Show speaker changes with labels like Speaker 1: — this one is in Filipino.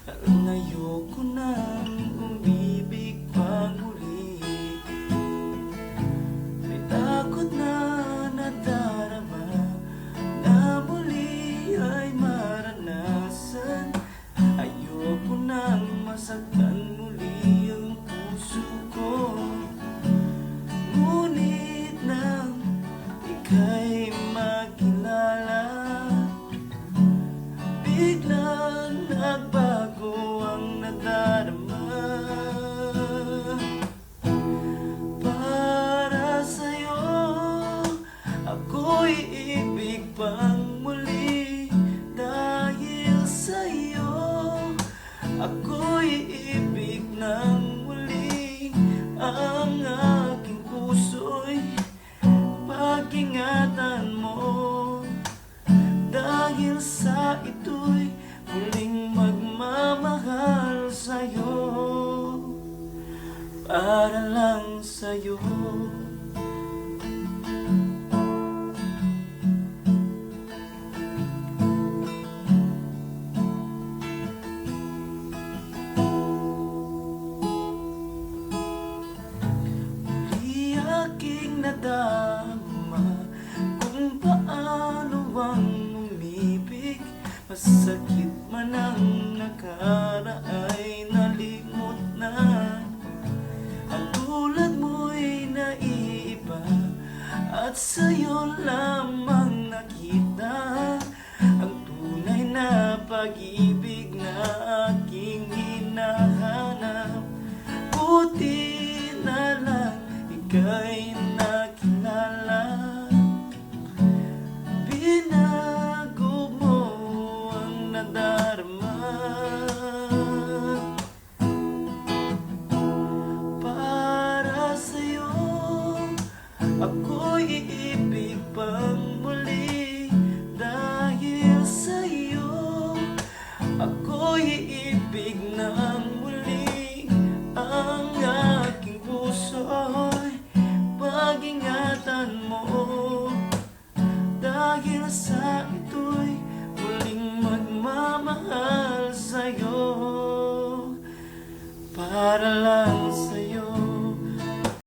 Speaker 1: Ayoko nang umibig pang muli. May takot na nadarama na muli ay maranasan. Ayoko nang masaktan muli ang puso ko. Ngunit nang ika'y makilala, biglang nagbago ang nadarama. Para sa'yo, ako'y ibig pang muli. Dahil sa'yo, ako'y ibig ng muli. Ang aking puso'y pag-ingatan mo. Dahil sa ito'y muling magmamahal sa'yo, para lang sa'yo. Di aking nadama kung paano ang umibig. Masakit man ang nakara ay nalimot na. Ang tulad mo'y naiiba at sa'yo lamang nakita ang tunay na pag-ibig na aking hinahanap. Buti na lang ika'y nakilala. Binago mo ang nadarama. Para sa'yo, ako'y iibig pang muli. Dahil sa'yo, ako'y iibig ng muli. Ang aking puso'y pag-ingatan mo. Dahil sa ito'y muling magmamahal sa'yo, para lang